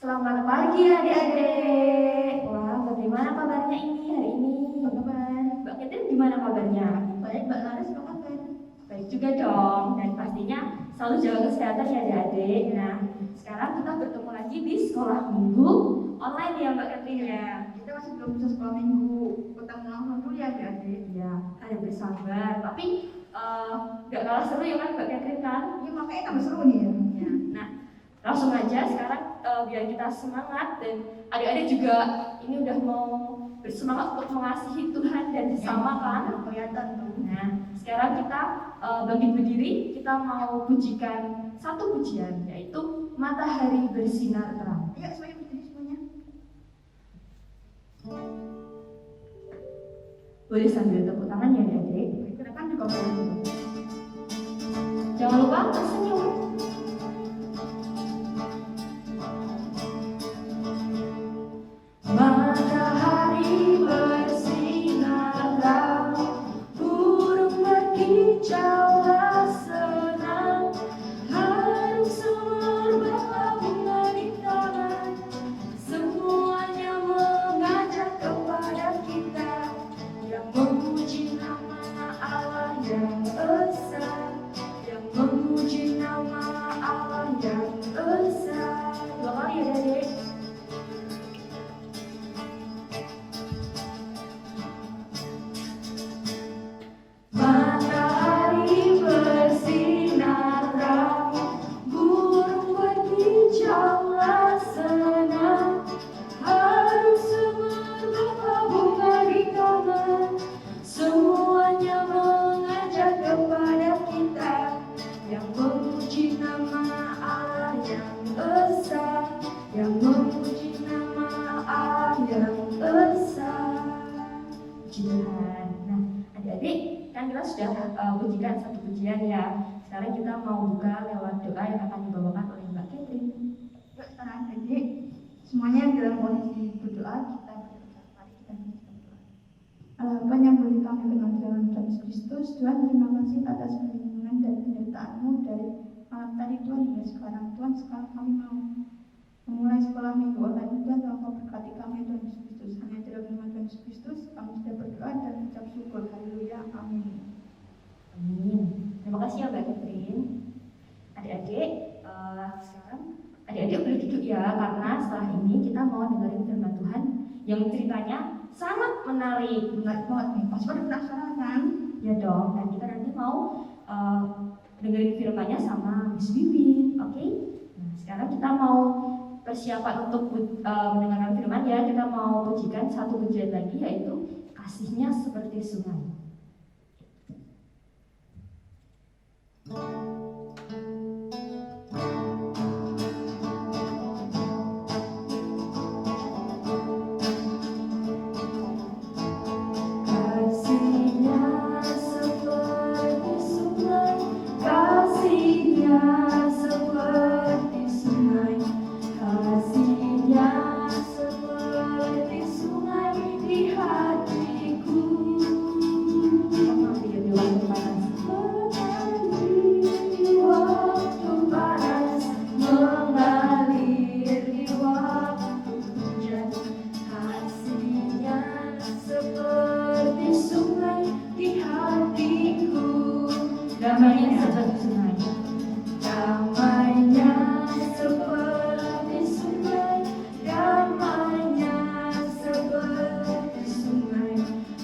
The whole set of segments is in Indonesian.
Selamat pagi adik-adik. Wah, bagaimana kabarnya ini hari ini? Apa kabar? Mbak Catherine gimana kabarnya? Baik, Mbak Laras, apa kabar? Baik juga dong. Dan pastinya selalu jaga kesehatan ya adik-adik. Nah, sekarang kita bertemu lagi di sekolah minggu online ya Mbak Catherine ya. Kita masih belum bisa sekolah minggu. Ketemu langsung dulu ya adik-adik. Iya, ada bersabar. Tapi nggak kalah seru ya kan Mbak Catherine kan? Iya, makanya tambah seru nih ya. Ya. Nah, langsung aja sekarang biar kita semangat dan adik-adik juga ini udah mau bersemangat untuk mengasihi Tuhan dan bersama kan. Kelihatan tuh. Nah, sekarang kita bangkit berdiri, kita mau pujikan satu pujian yaitu Matahari Bersinar Terang. Ayo semuanya berdiri semuanya. Boleh sambil tepuk tangan ya adik-adik. Ke depan juga boleh. Jangan lupa tersenyum. Matahari bersinar terang, burung berkicaulah senang, harum sumur berbunga di taman, semuanya mengajak kepada kita yang memuji nama Allah yang esa, yang memuji nama Allah yang esa. Dua kali ya adik. Matahari bersinar terang, burung berkicaulah senang, harum sumur berbunga di taman, semuanya mengajak kepada kita yang memuji nama Allah yang esa, yang memuji nama Allah yang esa. Puji Tuhan. Nah, adik-adik, kan kita sudah pujikan satu pujian ya. Sekarang kita mau buka lewat doa yang akan dibawakan oleh Mbak Catherine. Yuk sekarang adik, semuanya dalam posisi berdoa, kita berdoa. Mari kita berdoa. Allah Bapa yang boleh kami kenal dalam Tuhan Yesus Kristus, Tuhan terima kasih atas perlindungan dan penyertaan-Mu dari malam tadi Tuhan hingga sekarang. Tuhan, sekarang kami mau memulai sekolah minggu online. Tuhan, tolong Kau berkati kami Tuhan Yesus Kristus. Hanya dalam nama Tuhan Yesus Kristus kami sudah berdoa dan mengucap syukur. Haleluya, amin. Amin. Terima kasih ya Mbak Catherine. Adik-adik, sekarang adik-adik boleh duduk ya, karena setelah ini kita mau dengerin firman Tuhan yang ceritanya sangat menarik. Menarik banget nih, pasti pada penasaran kan? Ya dong, dan kita nanti mau dengerin firmannya sama Miss Wiwin, oke? Nah, sekarang kita mau persiapan untuk mendengarkan firman ya. Kita mau pujikan satu pujian lagi yaitu Kasihnya Seperti Sungai. Kasihnya seperti sungai, kasihnya seperti sungai, kasihnya seperti sungai di hatiku. Mengalir di waktu panas, mengalir di waktu hujan. Kasihnya seperti sungai di hatiku. Damainya seperti sungai. Damainya seperti sungai. Damainya seperti sungai.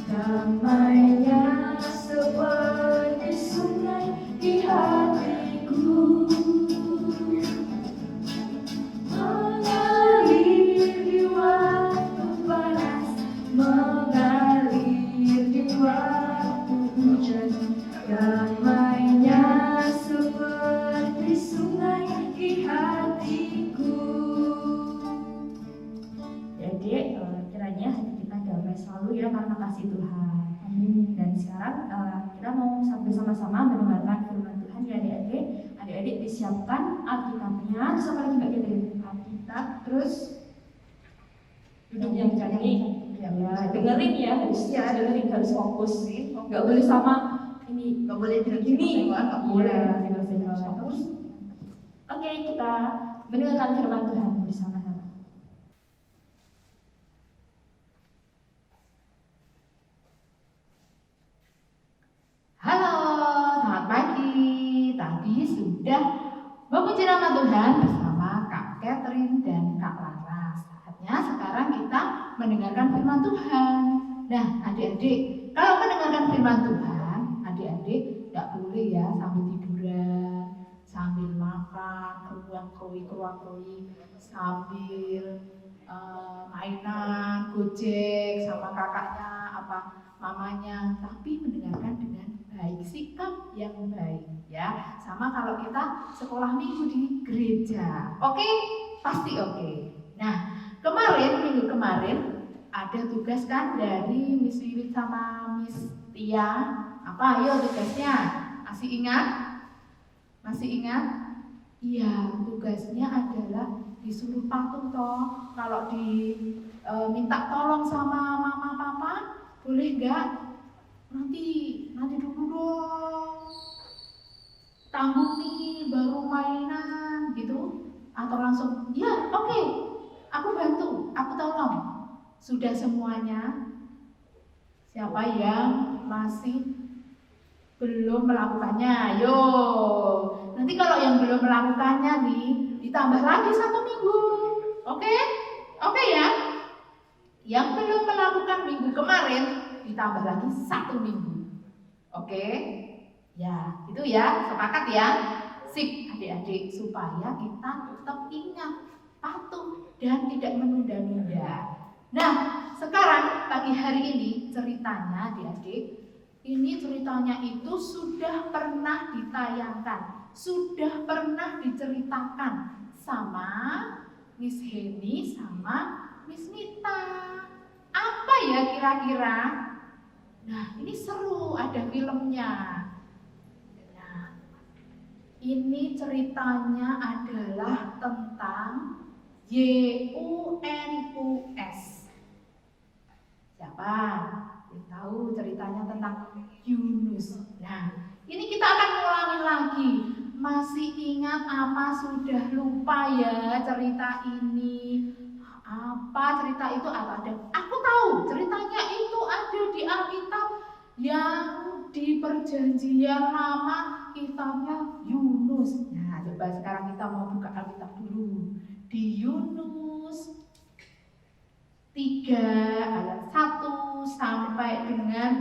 Damainya seperti sungai di hatiku. Mengalir di waktu panas, mengalir di waktu hujan. Damainya seperti sungai di hatiku. Jadi kiranya hati kita damai selalu ya karena kasih Tuhan. Amin. Dan sekarang kita mau bersama-sama mendengarkan firman Tuhan ya adik-adik. Adik-adik disiapkan Alkitabnya. Siapa lagi Mbak Catherine? Alkitab, terus duduk yang cantik. Ya, dengerin ya, harus dengerin, harus fokus. Nggak boleh sama ini, Nggak boleh gini. nggak boleh. Iya, fokus. Oke, kita mendengarkan firman Tuhan bersama-sama. tadi sudah memuji nama Tuhan bersama Kak Catherine dan Kak Laras. Saatnya sekarang kita mendengarkan firman Tuhan. Nah, adik-adik, kalau mendengarkan firman Tuhan, adik-adik tidak boleh ya sambil tiduran, sambil makan, keruang-krui, sambil mainan, gojek sama kakaknya, mamanya, tapi mendengarkan dengan baik, sikap yang baik ya. Sama kalau kita sekolah minggu di gereja, oke? Pasti oke. Nah, minggu kemarin ada tugas kan dari Miss Wiwit sama Miss Tia. Apa? Ayo tugasnya. Masih ingat? Iya, tugasnya adalah disuruh patung toh. Kalau minta tolong sama mama papa, boleh nggak? Nanti dulu dong. Tanggung nih baru mainan gitu. Atau langsung, ya oke, aku bantu, aku tolong. Sudah semuanya? Siapa yang masih belum melakukannya? Yo, nanti kalau yang belum melakukannya nih, ditambah lagi 1 minggu. Oke ya? Yang belum melakukan minggu kemarin, ditambah lagi 1 minggu. Oke? Ya, itu ya, sepakat ya? Sip, adik-adik, supaya kita tetap ingat, patuh, dan tidak menunda-nunda. Nah, sekarang pagi hari ini ceritanya adik-adik, ini ceritanya itu sudah pernah ditayangkan, sudah pernah diceritakan sama Miss Heni sama Miss Nita. Apa ya kira-kira? Nah, ini seru, ada filmnya. Nah, ini ceritanya adalah tentang YUNUS. Siapa? Tahu ceritanya tentang Yunus. Nah, ini kita akan ulangin lagi. Masih ingat apa sudah lupa ya cerita ini? Apa cerita itu ada? Aku tahu ceritanya itu ada di Alkitab yang di Perjanjian Lama, kitabnya Yunus. Nah, coba sekarang kita mau buka Alkitab dulu. Di Yunus 3 ayat 1 sampai dengan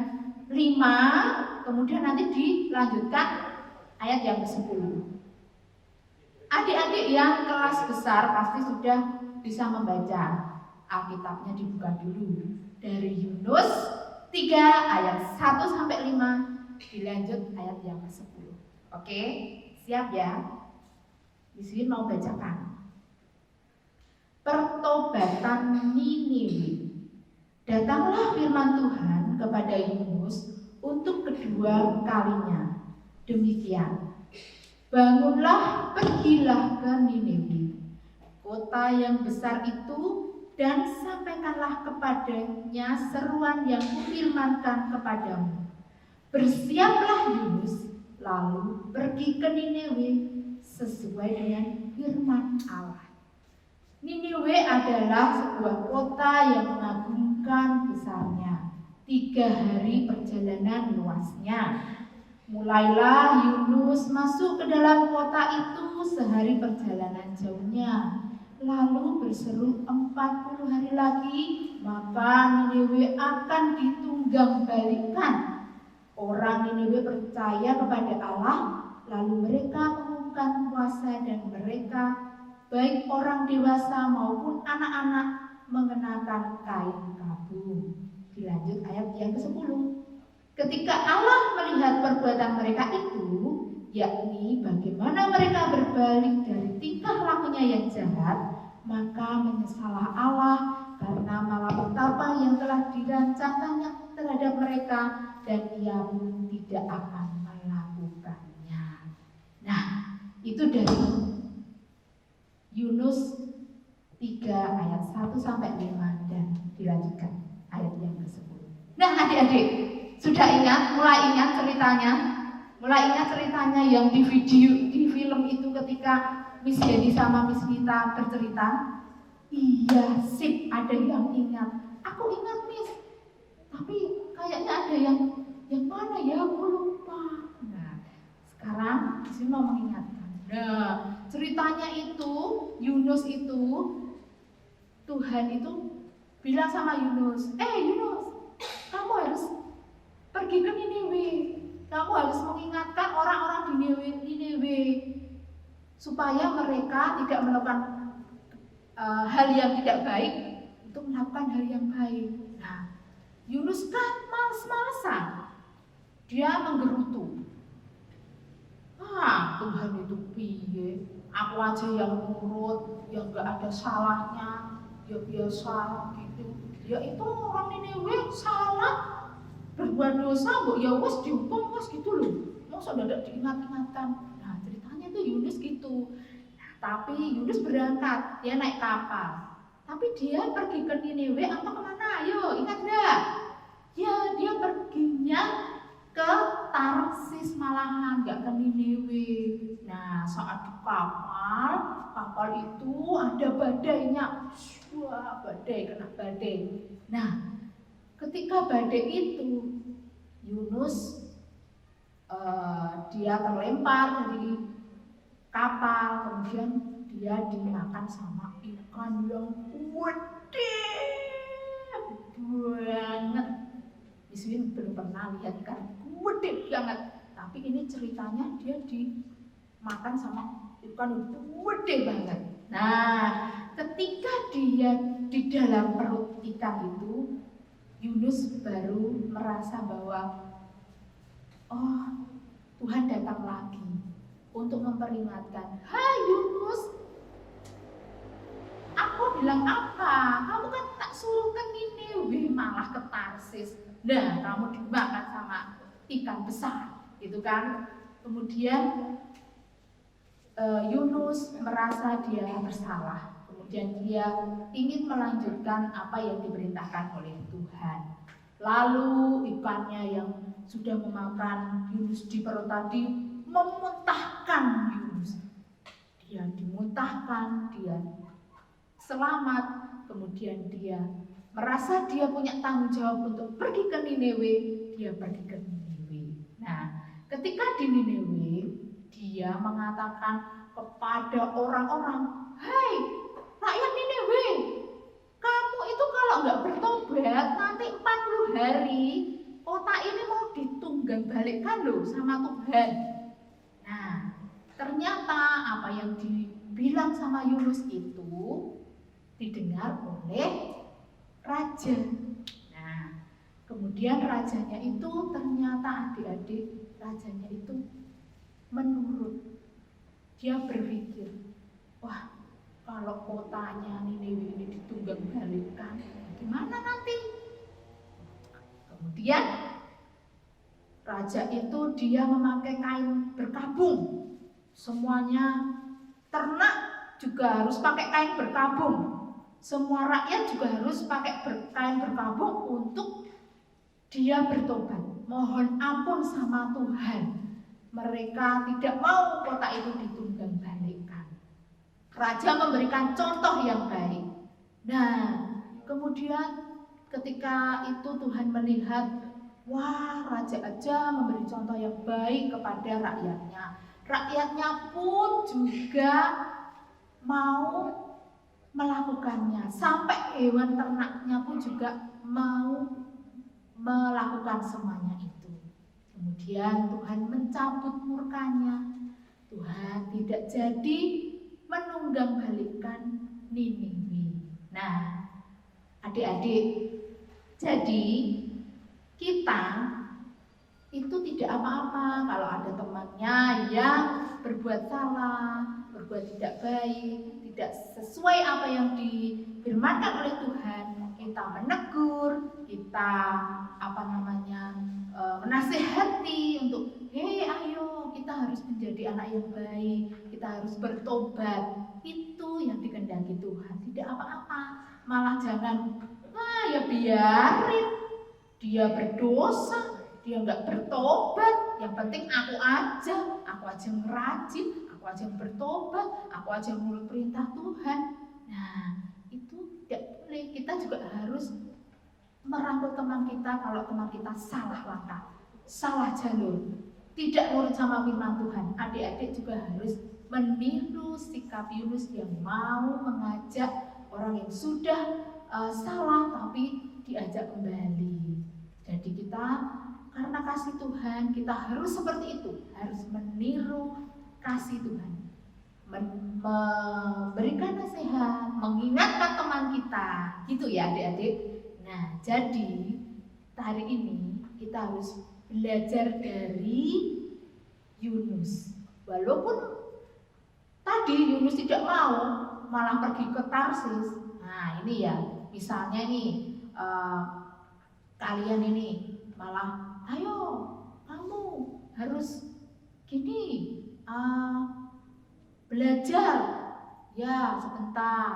5, kemudian nanti dilanjutkan ayat yang ke-10. Adik-adik yang kelas besar pasti sudah bisa membaca. Alkitabnya dibuka dulu. Dari Yunus 3 ayat 1 sampai 5, dilanjut ayat yang ke-10. Oke, siap ya? Di sini mau bacakan. Pertobatan Niniwe. Datanglah firman Tuhan kepada Yunus untuk kedua kalinya. Demikian, bangunlah, pergilah ke Niniwe, kota yang besar itu, dan sampaikanlah kepadanya seruan yang kufirmankan kepadamu. Bersiaplah Yunus, lalu pergi ke Niniwe sesuai dengan firman Allah. Niniwe adalah sebuah kota yang mengagumkan besarnya, 3 hari perjalanan luasnya. Mulailah Yunus masuk ke dalam kota itu sehari perjalanan jauhnya, lalu berseru 40 hari lagi, maka Niniwe akan ditunggang balikan. Orang Niniwe percaya kepada Allah, lalu mereka mengumumkan puasa, dan mereka, baik orang dewasa maupun anak-anak, mengenakan kain kabung. Dilanjut ayat yang ke-10. Ketika Allah melihat perbuatan mereka itu, yakni bagaimana mereka berbalik dari tingkah lakunya yang jahat, maka menyesallah Allah karena malapetaka yang telah dirancangkannya terhadap mereka, dan Ia pun tidak akan melakukannya. Nah, itu dari Yunus 3 ayat 1 sampai 5, dan dilanjutkan ayat yang ke-10. Nah, adik-adik, sudah ingat, mulai ingat ceritanya yang di film itu ketika Miss Heni sama Miss Nita bercerita? Iya, sip, ada yang ingat. Aku ingat, Miss, tapi kayaknya ada yang mana ya, aku lupa. Nah, sekarang Miss mau mengingat. Nah, ceritanya itu Yunus itu Tuhan itu bilang sama Yunus, Yunus, kamu harus pergi ke Niniwe. Kamu harus mengingatkan orang-orang di Niniwe supaya mereka tidak melakukan hal yang tidak baik untuk melakukan hal yang baik. Nah, Yunus kan males-malesan, dia menggerutu. Tuhan itu piye? Aku aja yang nurut, yang gak ada salahnya, ya biasa gitu. Ya itu orang Niniwe salah, berbuat dosa, ya wes dihukum wes gitu loh. Masa tidak diingat-ingatkan? Nah, ceritanya tuh Yunus gitu. Tapi Yunus berangkat, dia naik kapal. Tapi dia pergi ke Niniwe apa kemana? Ayo, ingat gak? Ya, dia perginya ke Tarsis malahan, gak ke Niniwe. Nah, saat di kapal itu ada badainya. Wah, badai, kena badai. Nah, ketika badai itu, Yunus dia terlempar dari kapal, kemudian dia dimakan sama ikan yang gede banget. Di sini belum pernah lihat ikan gede banget, tapi ini ceritanya dia dimakan sama ikan gede banget. Nah, ketika dia di dalam perut ikan itu, Yunus baru merasa bahwa Tuhan datang lagi untuk memperingatkan, hai Yunus, aku bilang apa? Kamu kan tak suruh ke Niniwe, malah ke Tarsis. Nah, kamu dimakan sama ikan besar, gitu kan? Kemudian Yunus merasa dia bersalah. Kemudian dia ingin melanjutkan apa yang diperintahkan oleh Tuhan. Lalu ikannya yang sudah memakan Yunus di perut tadi memuntahkan Yunus. Dia dimuntahkan, dia selamat. Kemudian dia merasa dia punya tanggung jawab untuk pergi ke Niniwe. Dia pergi ke Niniwe. Nah, ketika di Niniwe, dia mengatakan kepada orang-orang, hai rakyat Niniwe, kamu itu kalau nggak bertobat nanti 40 hari kota ini mau ditunggang balikkan loh sama Tuhan. Nah, ternyata apa yang dibilang sama Yunus itu didengar oleh raja. Nah, kemudian rajanya itu ternyata adik-adik, rajanya itu menurut. Dia berpikir, wah, kalau kotanya Niniwe ini ditunggang balikkan, gimana nanti? Kemudian raja itu dia memakai kain berkabung. Semuanya ternak juga harus pakai kain berkabung. Semua rakyat juga harus pakai kain berkabung untuk dia bertobat. Mohon ampun sama Tuhan. Mereka tidak mau kota itu ditunggang balikkan. Raja memberikan contoh yang baik. Nah, kemudian ketika itu Tuhan melihat, wah, raja aja memberi contoh yang baik kepada rakyatnya. Rakyatnya pun juga mau melakukannya. Sampai hewan ternaknya pun juga mau melakukan semuanya itu. Kemudian Tuhan mencabut murkanya. Tuhan tidak jadi menunggang balikkan Niniwe. Nah, adik-adik, jadi kita itu tidak apa-apa kalau ada temannya yang berbuat salah, berbuat tidak baik, tidak sesuai apa yang difirmankan oleh Tuhan. Kita menegur, kita menasihati untuk, ayo kita harus menjadi anak yang baik, kita harus bertobat. Itu yang dikehendaki Tuhan, tidak apa-apa. Malah jangan, ya biarin dia berdosa, dia nggak bertobat. Yang penting aku aja ngerajin, aku aja bertobat, aku aja menurut perintah Tuhan. Nah, itu tidak boleh. Kita juga harus merangkul teman kita kalau teman kita salah langkah, salah jalur. tidak nurut sama firman Tuhan, adik-adik juga harus meniru sikap Yunus yang mau mengajak orang yang sudah salah tapi diajak kembali. Jadi kita karena kasih Tuhan, kita harus seperti itu, harus meniru kasih Tuhan, memberikan nasihat, mengingatkan teman kita, gitu ya adik-adik. Nah, jadi hari ini kita harus belajar dari Yunus. Walaupun tadi Yunus tidak mau, malah pergi ke Tarsis. Nah, ini ya, misalnya nih kalian ini malah, ayo kamu harus gini, belajar. Ya sebentar.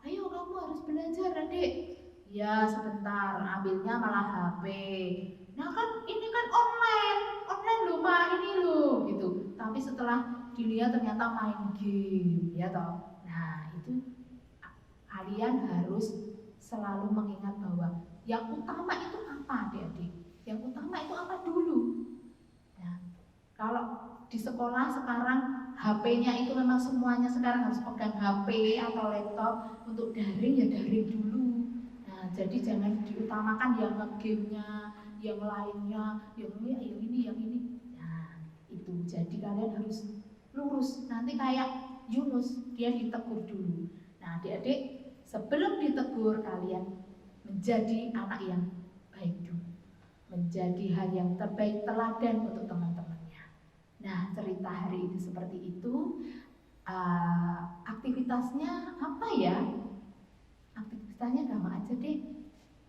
Ayo kamu harus belajar adik. Ya sebentar, ambilnya malah HP. Nah kan ini kan online loh mah ini loh gitu. Tapi setelah dilihat ternyata main game, ya toh. Nah itu kalian harus selalu mengingat bahwa yang utama itu apa adik-adik? Yang utama itu apa dulu? Nah, kalau di sekolah sekarang HP-nya itu memang semuanya sekarang harus pegang HP atau laptop. Untuk daring ya daring dulu. Nah, jadi jangan diutamakan yang nge-game-nya, yang lainnya, yang ini. Nah, itu. Jadi kalian harus lurus. Nanti kayak Yunus, dia ditegur dulu. Nah, adik-adik, sebelum ditegur kalian menjadi anak yang baik dulu. Menjadi hal yang terbaik, teladan untuk teman-temannya. Nah, cerita hari ini seperti itu. Aktivitasnya apa ya? Aktivitasnya gampang aja deh.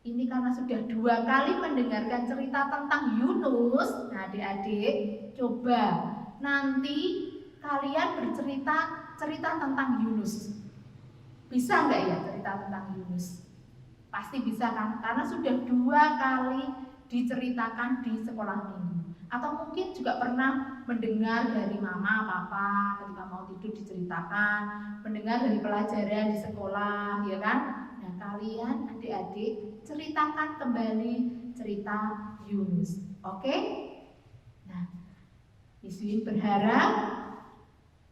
Ini karena sudah 2 kali mendengarkan cerita tentang Yunus. Nah, adik-adik, coba nanti kalian bercerita tentang Yunus. Bisa nggak ya cerita tentang Yunus? Pasti bisa kan? Karena sudah 2 kali diceritakan di sekolah minggu. Atau mungkin juga pernah mendengar dari mama, papa ketika mau tidur diceritakan, mendengar dari pelajaran di sekolah, ya kan? Nah, kalian adik-adik ceritakan kembali cerita Yunus. Oke? Nah, Miss Win berharap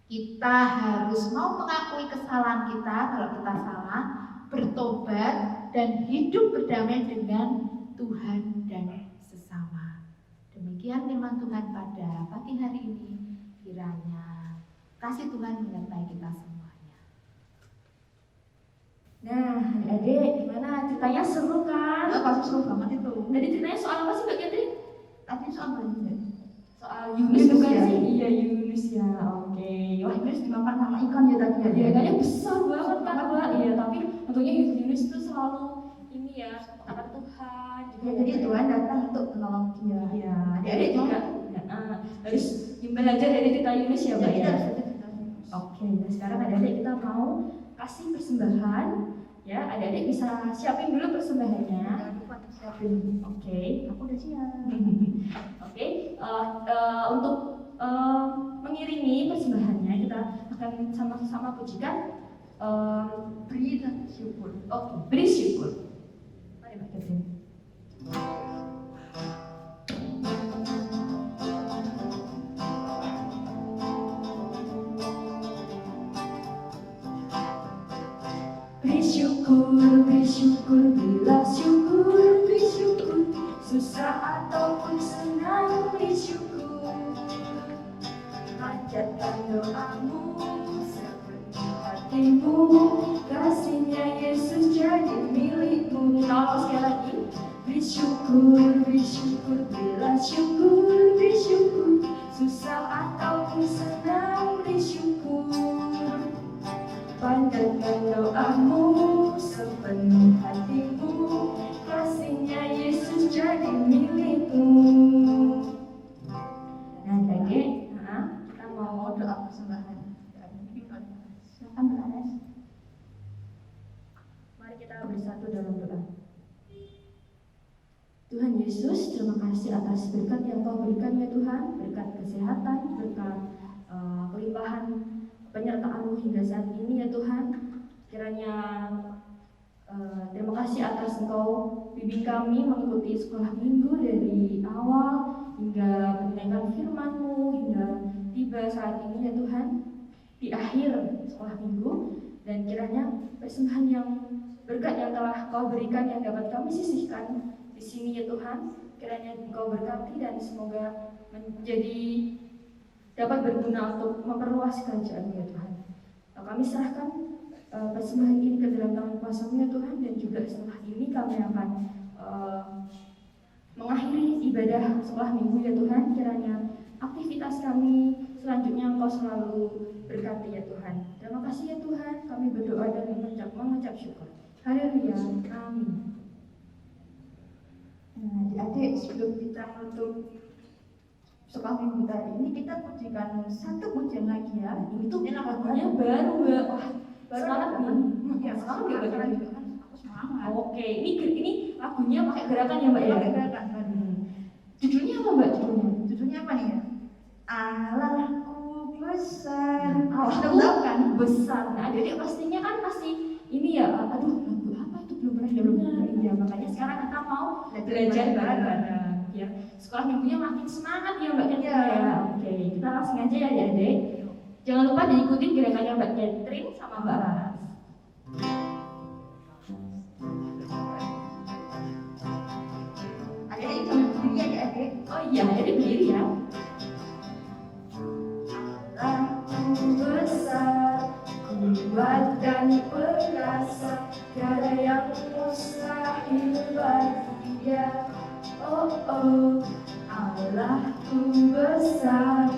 kita harus mau mengakui kesalahan kita kalau kita salah, bertobat dan hidup berdamai dengan Tuhan dan sesama. Demikian firman Tuhan pada pagi hari ini. Kiranya kasih Tuhan menyertai kita semuanya. Nah, adik-adik, gimana? Ceritanya seru kan? Pasti seru banget itu. Tadi ceritanya soal apa sih Mbak Catherine? Tadi soal banjir. Soal Yunus bukan ya? sih? Iya, Yunus ya. Oke. Wah, Yunus dimakan sama ikan ya tadi ya. iya, ikannya besar banget kan Mbak? Iya, tapi untungnya Yunus itu selalu ini ya, ketaatan Tuhan. Ya, jadi Tuhan datang untuk menolong dia. Iya, adik-adik juga harus belajar dari cerita Yunus ya Mbak ya. Oke, nah sekarang adik-adik kita mau kasih persembahan. Ya, adik-adik bisa siapin dulu persembahannya. Jangan lupa siapin. Oke. Aku udah siap. Oke, untuk mengiringi persembahannya kita akan sama-sama pujikan Beri dan syukur. oke, beri syukur. Mari Mbak Catherine. Beri syukur, bila syukur, beri syukur. Susah ataupun senang, beri syukur. Panjatkan doamu sepenuh hatimu, kasihnya Yesus jadi milikmu. Tolong sekali lagi. Beri syukur, bila syukur, beri syukur. Susah ataupun senang, beri syukur. Panjatkan doamu sepenuh hatimu, kasihnya Yesus jadi milikmu. Nah, adik, kita mau Doa persembahan. Silakan Bulares. mari kita bersatu dalam doa. Tuhan Yesus, terima kasih atas berkat yang Kau berikan ya Tuhan, berkat kesehatan, berkat kelimpahan penyertaan-Mu hingga saat ini ya Tuhan. Kiranya terima kasih atas Engkau bimbing kami mengikuti sekolah minggu dari awal hingga mendengarkan firman-Mu di akhir sekolah minggu, dan kiranya persembahan yang berkat yang telah Kau berikan yang dapat kami sisihkan di sini ya Tuhan, kiranya Engkau berkati dan semoga menjadi dapat berguna untuk memperluas kerajaan-Mu ya Tuhan. Kami serahkan persembahan ini ke dalam tangan kuasa-Mu ya Tuhan, dan juga setelah ini kami akan mengakhiri ibadah sekolah minggu ya Tuhan. Kiranya aktivitas kami selanjutnya Engkau selalu berkati ya Tuhan. Terima kasih ya Tuhan, kami berdoa dan mengucap syukur. Haleluya, amin. Nah, adik-adik, sebelum kita menutup sekolah minggu hari ini, kita pujikan satu pujian lagi ya. Ini tuh lagunya baru Mbak. Wah, semangat nih. Ya, Semangat semangat ya Mbak. juga kan. Aku semangat. Oke, ini lagunya pakai gerakan ya Mbak ya. Pakai gerakan baru. Judulnya apa Mbak judulnya? Judulnya apa nih ya? Allahku besar. Allahku tahu kan? besar. Nah, adik-adik pastinya kan masih ini ya. Aduh, lagu apa itu belum pernah dengar. Ya, makanya sekarang kita mau belajar bareng-bareng. Ya, sekolah minggunya makin semangat ya Mbak Catherine ya. Oke, kita langsung aja ya adik-adik. Jangan lupa diikutin gerakannya Mbak Catherine sama Mbak Laras. Adik-adik jangan berdiri ya adik. Oh iya, adik berdiri ya. Allahku besar, kuat dan perkasa, tiada yang mustahil bagi Dia. Oh oh, Allahku besar,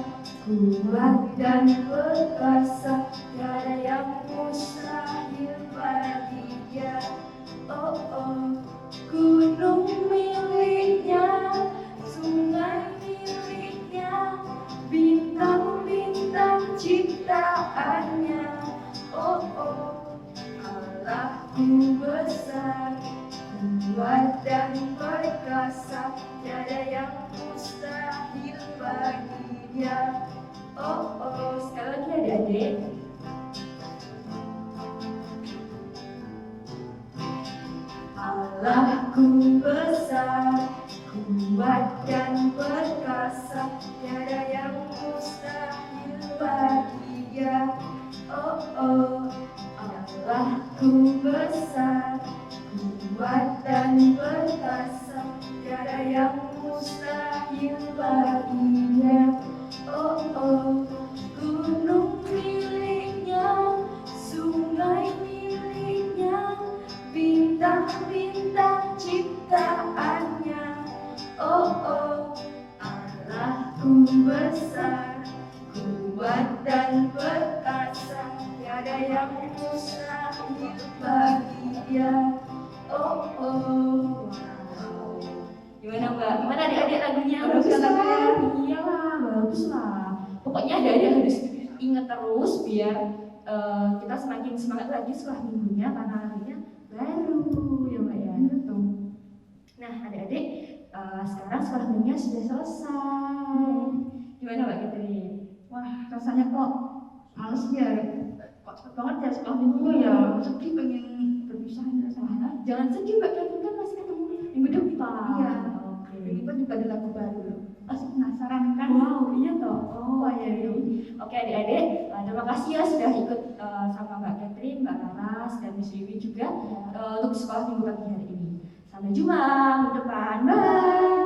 kuat dan perkasa, tiada yang mustahil bagi Dia. Oh oh, gunung miliknya, sungai miliknya, bintang-bintang ciptaannya. Oh oh, Allahku besar, kuat dan perkasa, tiada yang mustahil bagi Dia. Oh oh, sekali lagi adik-adik. Allahku besar, kuat dan perkasa, tiada yang mustahil bagi Dia. Oh oh, Allahku besar, kuat dan perkasa, tiada yang mustahil bagi Dia. Oh oh, gunung miliknya, sungai miliknya, bintang-bintang ciptaannya. Oh oh, Allahku besar, kuat dan perkasa, tiada yang mustahil bagi Dia. Oh oh, wow. Gimana Mbak? Gimana adik-adik lagunya? Bagus kan lagunya? Iyalah, bagus lah. Pokoknya adik-adik harus ingat terus biar kita semakin semangat lagi setelah minggunya, karena lagunya baru ya Mbak ya. Betul. Nah adik-adik, sekarang sekolah minggunya sudah selesai. Gimana Mbak Catherine? Wah, rasanya kok males ya. Kok cepet banget ya sekolah minggu ya. Sedih pengen berpisah rasanya. Jangan sedih Mbak Catherine, kan masih ketemu minggu depan. Iya. Oke. Ini pun juga ada lagu baru. Masih penasaran kan? Wow, iya toh. Oh iya, iya. Oke adik-adik, terima kasih ya sudah ikut sama Mbak Catherine, Mbak Laras, dan Miss Wiwi juga untuk sekolah minggu pagi hari ini. Sampai jumpa minggu depan. Bye.